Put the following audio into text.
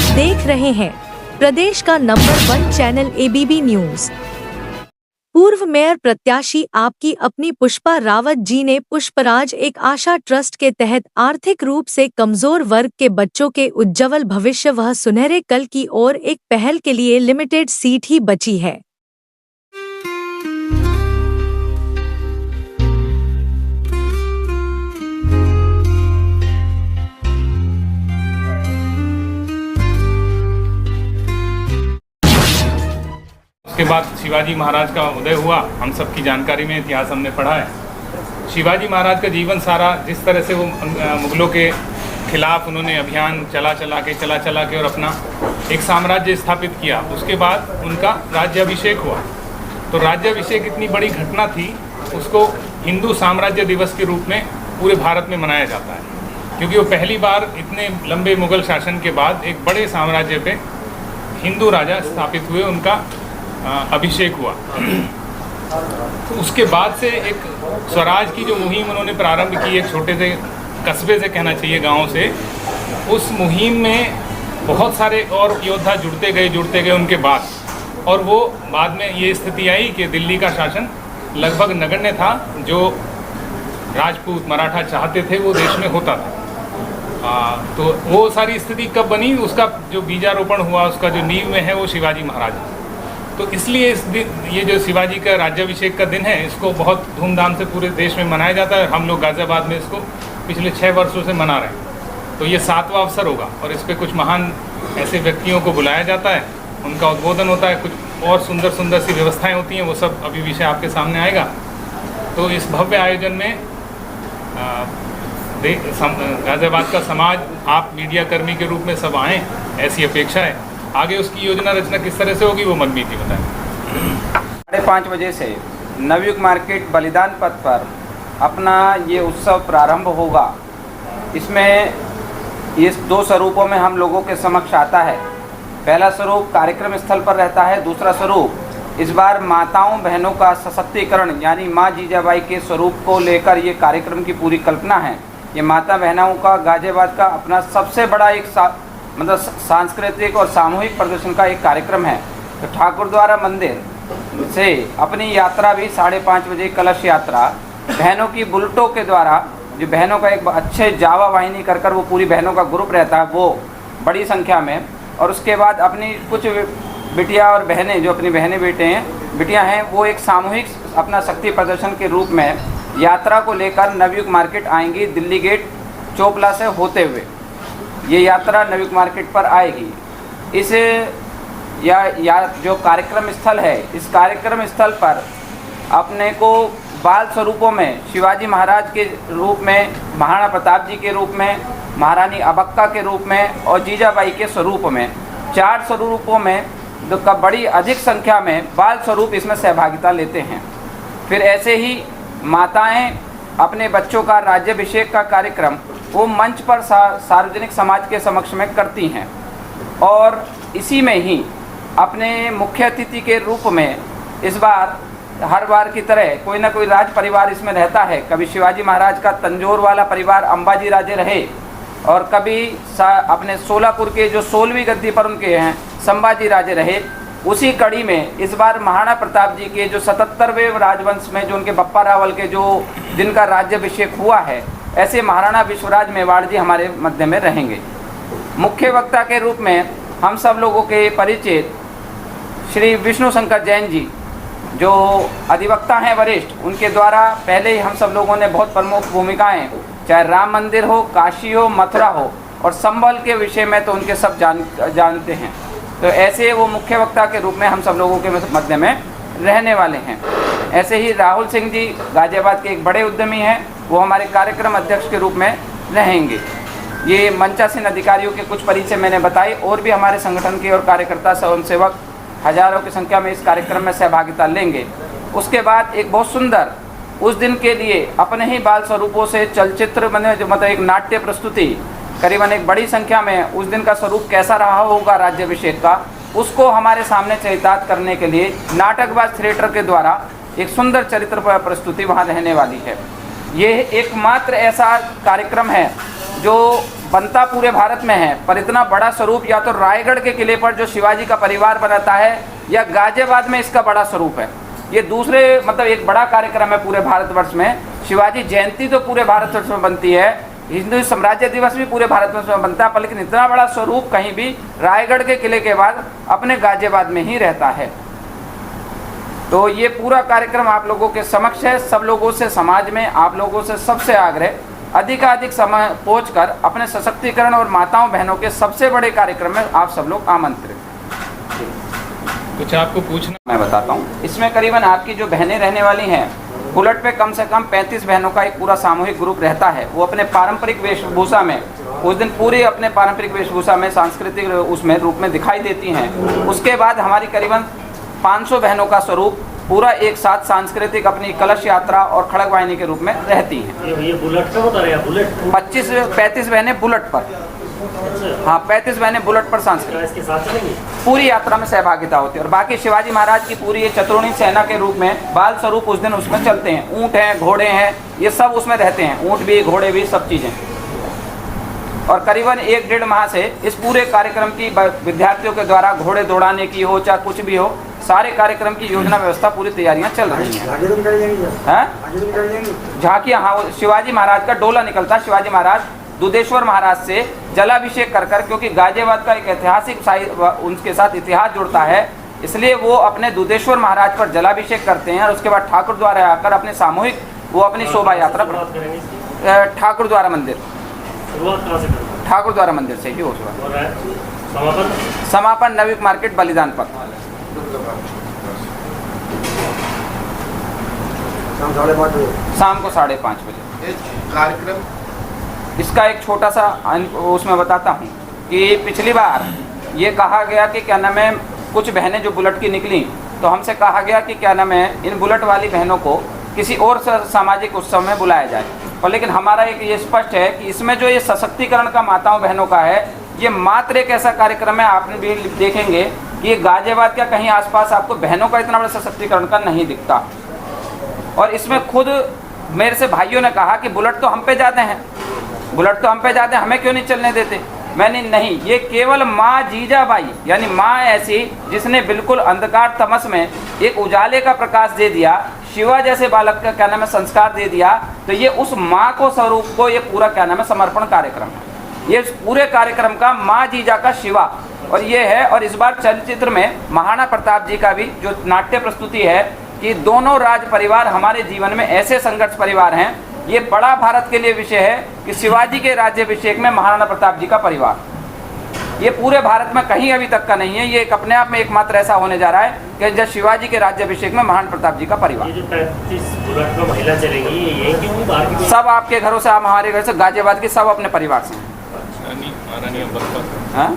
देख रहे हैं प्रदेश का नंबर 1 चैनल ABB न्यूज। पूर्व मेयर प्रत्याशी आपकी अपनी पुष्पा रावत जी ने पुष्पराज एक आशा ट्रस्ट के तहत आर्थिक रूप से कमजोर वर्ग के बच्चों के उज्ज्वल भविष्य व सुनहरे कल की ओर एक पहल के लिए लिमिटेड सीट ही बची है। उसके बाद शिवाजी महाराज का उदय हुआ। हम सबकी जानकारी में इतिहास हमने पढ़ा है। शिवाजी महाराज का जीवन सारा जिस तरह से वो मुगलों के खिलाफ उन्होंने अभियान चला चला के और अपना एक साम्राज्य स्थापित किया। उसके बाद उनका राज्याभिषेक हुआ। तो राज्याभिषेक इतनी बड़ी घटना थी, उसको हिंदू साम्राज्य दिवस के रूप में पूरे भारत में मनाया जाता है, क्योंकि वो पहली बार इतने लंबे मुगल शासन के बाद एक बड़े साम्राज्य पे हिंदू राजा स्थापित हुए, उनका अभिषेक हुआ। तो उसके बाद से एक स्वराज की जो मुहिम उन्होंने प्रारंभ की, एक छोटे से कस्बे से कहना चाहिए, गांव से, उस मुहिम में बहुत सारे और योद्धा जुड़ते गए उनके बाद, और वो बाद में ये स्थिति आई कि दिल्ली का शासन लगभग नगण्य था। जो राजपूत मराठा चाहते थे वो देश में होता था। तो वो सारी स्थिति कब बनी, उसका जो बीजारोपण हुआ, उसका जो नींव में है वो शिवाजी महाराज। तो इसलिए इस दिन, ये जो शिवाजी का राज्याभिषेक का दिन है, इसको बहुत धूमधाम से पूरे देश में मनाया जाता है। हम लोग गाज़ियाबाद में इसको पिछले 6 वर्षों से मना रहे हैं। तो ये 7वां अवसर होगा और इस पर कुछ महान ऐसे व्यक्तियों को बुलाया जाता है, उनका उद्बोधन होता है, कुछ और सुंदर सुंदर सी व्यवस्थाएं होती हैं, वो सब अभी विषय आपके सामने आएगा। तो इस भव्य आयोजन में गाज़ियाबाद का समाज, आप मीडिया कर्मी के रूप में सब आएँ, ऐसी अपेक्षा है। आगे उसकी योजना रचना किस तरह से होगी वो मनमीत जी बताएं। 5:30 बजे से नवयुग मार्केट बलिदान पथ पर अपना ये उत्सव प्रारंभ होगा। इसमें ये 2 स्वरूपों में हम लोगों के समक्ष आता है। पहला स्वरूप कार्यक्रम स्थल पर रहता है, दूसरा स्वरूप इस बार माताओं बहनों का सशक्तिकरण यानी माँ जीजाबाई के स्वरूप को लेकर ये कार्यक्रम की पूरी कल्पना है। ये माता बहनों का गाज़ियाबाद का अपना सबसे बड़ा एक मतलब सांस्कृतिक और सामूहिक प्रदर्शन का एक कार्यक्रम है। तो ठाकुरद्वारा मंदिर से अपनी यात्रा भी 5:30 बजे कलश यात्रा बहनों की बुलेटों के द्वारा, जो बहनों का एक अच्छे जावा वाहिनी कर वो पूरी बहनों का ग्रुप रहता है, वो बड़ी संख्या में, और उसके बाद अपनी कुछ बिटिया और बहनें, जो अपनी बहनें बिटियाँ हैं, वो एक सामूहिक अपना शक्ति प्रदर्शन के रूप में यात्रा को लेकर नवयुग मार्केट आएंगी। दिल्ली गेट चोपला से होते हुए ये यात्रा नवयुग मार्केट पर आएगी। इस या जो कार्यक्रम स्थल है, इस कार्यक्रम स्थल पर अपने को बाल स्वरूपों में शिवाजी महाराज के रूप में, महाराणा प्रताप जी के रूप में, महारानी अबक्का के रूप में और जीजाबाई के स्वरूप में, 4 स्वरूपों में बड़ी अधिक संख्या में बाल स्वरूप इसमें सहभागिता लेते हैं। फिर ऐसे ही माताएं अपने बच्चों का राज्याभिषेक का कार्यक्रम वो मंच पर सार्वजनिक समाज के समक्ष में करती हैं। और इसी में ही अपने मुख्य अतिथि के रूप में इस बार हर बार की तरह कोई ना कोई राज परिवार इसमें रहता है। कभी शिवाजी महाराज का तंजौर वाला परिवार अंबाजी राजे रहे, और कभी अपने सोलापुर के जो 16वीं गद्दी पर उनके हैं संभाजी राजे रहे। उसी कड़ी में इस बार महाराणा प्रताप जी के जो 77वें राजवंश में जो उनके बप्पा रावल के जो जिनका राज्याभिषेक हुआ है, ऐसे महाराणा विश्वराज मेवाड़ जी हमारे मध्य में रहेंगे। मुख्य वक्ता के रूप में हम सब लोगों के परिचित श्री विष्णु शंकर जैन जी, जो अधिवक्ता हैं वरिष्ठ, उनके द्वारा पहले ही हम सब लोगों ने बहुत प्रमुख भूमिकाएं, चाहे राम मंदिर हो, काशी हो, मथुरा हो, और संभल के विषय में तो उनके सब जानते हैं। तो ऐसे वो मुख्य वक्ता के रूप में हम सब लोगों के मध्य में रहने वाले हैं। ऐसे ही राहुल सिंह जी गाज़ियाबाद के एक बड़े उद्यमी हैं, वो हमारे कार्यक्रम अध्यक्ष के रूप में रहेंगे। ये मंचासीन अधिकारियों के कुछ परिचय मैंने बताए, और भी हमारे संगठन के और कार्यकर्ता स्वयंसेवक हजारों की संख्या में इस कार्यक्रम में सहभागिता लेंगे। उसके बाद एक बहुत सुंदर उस दिन के लिए अपने ही बाल स्वरूपों से चलचित्र बने, जो मतलब एक नाट्य प्रस्तुति करीबन एक बड़ी संख्या में उस दिन का स्वरूप कैसा रहा होगा राज्याभिषेक का, उसको हमारे सामने चरितार्थ करने के लिए नाटकबाज थिएटर के द्वारा एक सुंदर चरित्र प्रस्तुति वहाँ रहने वाली है। ये एकमात्र ऐसा कार्यक्रम है जो बनता पूरे भारत में है, पर इतना बड़ा स्वरूप या तो रायगढ़ के किले पर जो शिवाजी का परिवार बनाता है या गाजियाबाद में इसका बड़ा स्वरूप है। ये दूसरे मतलब एक बड़ा कार्यक्रम है पूरे भारतवर्ष में। शिवाजी जयंती तो पूरे भारतवर्ष में बनती है, हिंदू साम्राज्य दिवस भी पूरे भारतवर्ष में बनता है, पर लेकिन इतना बड़ा स्वरूप कहीं भी रायगढ़ के किले के बाद अपने गाजियाबाद में ही रहता है। तो ये पूरा कार्यक्रम आप लोगों के समक्ष है। सब लोगों से, समाज में आप लोगों से सबसे आग्रह, अधिकाधिक समय पहुंचकर अपने सशक्तिकरण और माताओं बहनों के सबसे बड़े कार्यक्रम में आप सब लोग आमंत्रित। कुछ आपको पूछना मैं बताता हूँ। इसमें करीबन आपकी जो बहनें रहने वाली हैं, बुलेट पे कम से कम 35 बहनों का एक पूरा सामूहिक ग्रुप रहता है। वो अपने पारंपरिक वेशभूषा में उस दिन पूरी अपने पारंपरिक वेशभूषा में, सांस्कृतिक उसमें रूप में दिखाई देती हैं। उसके बाद हमारी करीबन 500 बहनों का स्वरूप पूरा एक साथ सांस्कृतिक अपनी कलश यात्रा और खड़ग वाहिनी के रूप में रहती हैं। ये बुलेट पे बता रहे हैं, बुलेट 35 बहनें बुलेट पर, हाँ 35 बहनें बुलेट पर सांस्कृतिक इसके साथ चलेंगी, पूरी यात्रा में सहभागिता होती है। और बाकी शिवाजी महाराज की पूरी ये चतुर्णी सेना के रूप में बाल स्वरूप उस दिन उसमें चलते हैं। ऊँट हैं, घोड़े हैं, ये सब उसमें रहते हैं, ऊँट भी, घोड़े भी, सब चीज़ें। और करीबन 1-1.5 माह से इस पूरे कार्यक्रम की विद्यार्थियों के द्वारा घोड़े दौड़ाने की हो चाहे कुछ भी हो, सारे कार्यक्रम की योजना व्यवस्था पूरी तैयारियां चल रही हैं। झांकियाँ, हाँ, शिवाजी महाराज का डोला निकलता है। शिवाजी महाराज दुधेश्वर महाराज से जलाभिषेक कर कर, क्योंकि गाजियाबाद का एक ऐतिहासिक उनके साथ इतिहास जुड़ता है, इसलिए वो अपने दुधेश्वर महाराज पर जलाभिषेक करते हैं और उसके बाद ठाकुर द्वारा आकर अपने सामूहिक वो अपनी शोभा यात्रा ठाकुर द्वारा मंदिर, ठाकुर द्वारा मंदिर से ही हो। समापन नवयुग मार्केट बलिदान पथ शाम को 5:30 बजे। कार्यक्रम इसका एक छोटा सा उसमें बताता हूँ कि पिछली बार ये कहा गया कि क्या नाम है, कुछ बहनें जो बुलेट की निकली तो हमसे कहा गया कि क्या नाम है, इन बुलेट वाली बहनों को किसी और सामाजिक उत्सव में बुलाया जाए। पर लेकिन हमारा एक ये स्पष्ट है कि इसमें जो ये सशक्तिकरण का माताओं बहनों का है, ये मात्र एक ऐसा कार्यक्रम है, आपने भी देखेंगे कि गाजियाबाद का कहीं आसपास आपको बहनों का इतना बड़ा सशक्तिकरण का नहीं दिखता। और इसमें खुद मेरे से भाइयों ने कहा कि बुलेट तो हम पे जाते हैं, बुलेट तो हम पे जाते हैं, हमें क्यों नहीं चलने देते। मैंने नहीं, ये केवल माँ जीजाबाई यानी माँ ऐसी जिसने बिल्कुल अंधकार तमस में एक उजाले का प्रकाश दे दिया, शिवा जैसे बालक का क्या नाम है संस्कार दे दिया, तो ये उस माँ को स्वरूप को ये पूरा क्या नाम है समर्पण कार्यक्रम है। ये पूरे कार्यक्रम का माँ जीजा का शिवा और ये है। और इस बार चलचित्र में महाराणा प्रताप जी का भी जो नाट्य प्रस्तुति है कि दोनों राज परिवार हमारे जीवन में ऐसे संघर्ष परिवार हैं। ये बड़ा भारत के लिए विषय है कि शिवाजी के राज्याभिषेक में महाराणा प्रताप जी का परिवार, ये पूरे भारत में कहीं अभी तक का नहीं है। ये एक अपने आप में एकमात्र ऐसा होने जा रहा है कि जब शिवाजी के राज्याभिषेक में महाराणा प्रताप जी का परिवार। ये जो 35 बुलेट में महिला चलेंगी, ये क्यों बाहर की? सब आपके घरों से, हमारे घर से, गाजियाबाद के सब अपने परिवार से। महारानी हाँ